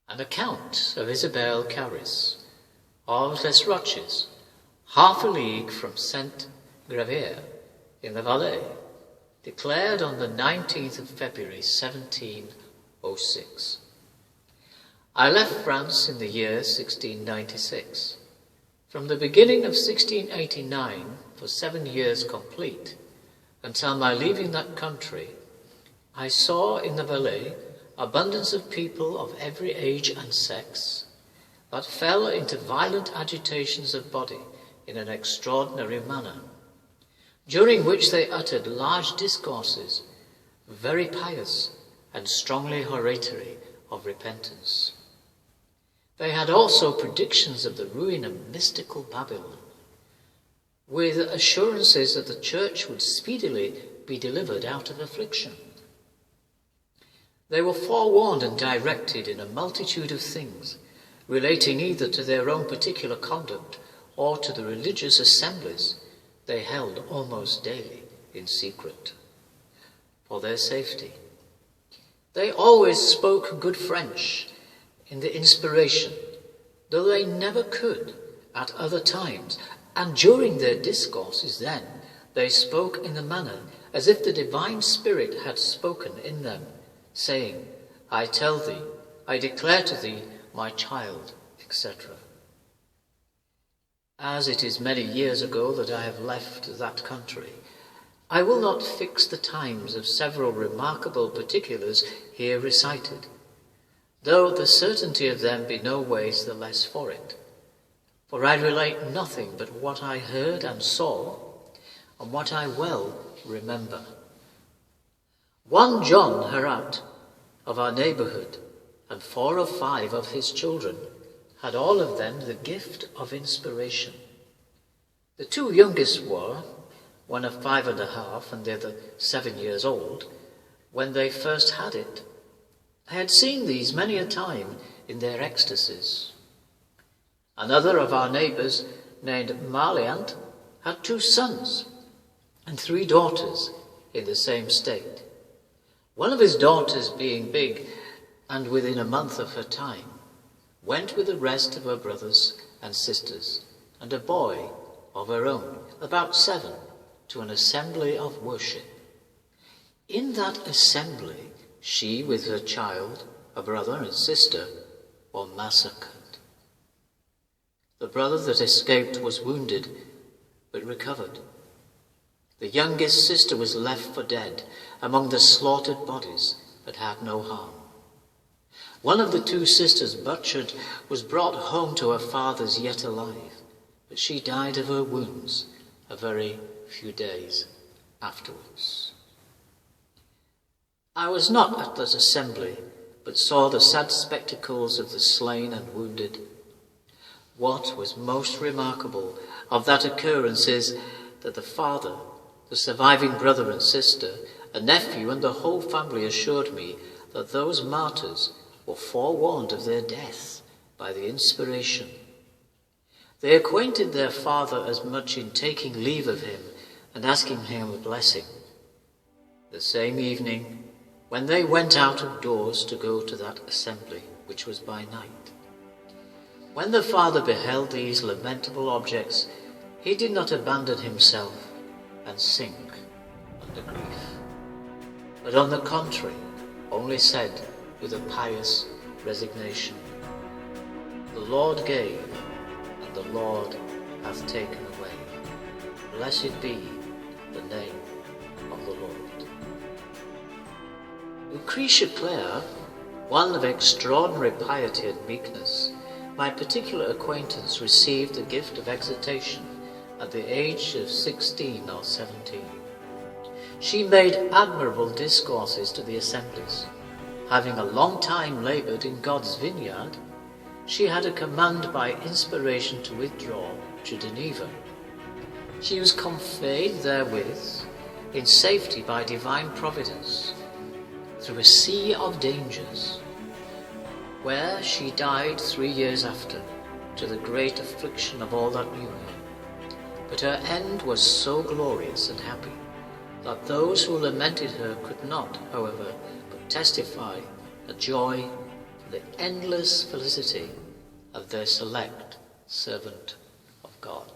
An account of Isabel Caris, of Les Roches, half a league from Saint Gravier in the Valais, declared on the 19th of February 1706. I left France in the year 1696. From the beginning of 1689, for 7 years complete, until my leaving that country, I saw in the Valais abundance of people of every age and sex that fell into violent agitations of body in an extraordinary manner, during which they uttered large discourses, very pious and strongly hortatory of repentance. They had also predictions of the ruin of mystical Babylon, with assurances that the church would speedily be delivered out of affliction. They were forewarned and directed in a multitude of things, relating either to their own particular conduct or to the religious assemblies they held almost daily in secret, for their safety. They always spoke good French in the inspiration, though they never could at other times, and during their discourses then they spoke in a manner as if the divine Spirit had spoken in them, saying, I tell thee, I declare to thee, my child, etc. As it is many years ago that I have left that country, I will not fix the times of several remarkable particulars here recited, though the certainty of them be no ways the less for it. For I relate nothing but what I heard and saw, and what I well remember. One John Herat, of our neighbourhood, and 4 or 5 of his children, had all of them the gift of inspiration. The 2 youngest were, one of 5 1/2 and the other 7 years old, when they first had it. I had seen these many a time in their ecstasies. Another of our neighbours, named Marliant, had 2 sons and 3 daughters in the same state. One of his daughters, being big and within a month of her time, went with the rest of her brothers and sisters and a boy of her own, about 7, to an assembly of worship. In that assembly, she with her child, a brother and sister, were massacred. The brother that escaped was wounded, but recovered. The youngest sister was left for dead among the slaughtered bodies, but had no harm. One of the 2 sisters, butchered, was brought home to her father's yet alive, but she died of her wounds a very few days afterwards. I was not at that assembly, but saw the sad spectacles of the slain and wounded. What was most remarkable of that occurrence is that the father, the surviving brother and sister, a nephew, and the whole family assured me that those martyrs were forewarned of their death by the inspiration. They acquainted their father as much in taking leave of him and asking him a blessing. The same evening, when they went out of doors to go to that assembly, which was by night, when the father beheld these lamentable objects, he did not abandon himself and sink under grief, but on the contrary, only said with a pious resignation, the Lord gave, and the Lord hath taken away. Blessed be the name of the Lord. Lucretia Clare, one of extraordinary piety and meekness, my particular acquaintance, received the gift of exhortation at the age of 16 or 17. She made admirable discourses to the assemblies. Having a long time laboured in God's vineyard, she had a command by inspiration to withdraw to Geneva. She was conveyed therewith in safety by divine providence through a sea of dangers, where she died 3 years after, to the great affliction of all that knew her. But her end was so glorious and happy that those who lamented her could not, however, but testify a joy the endless felicity of their select servant of God.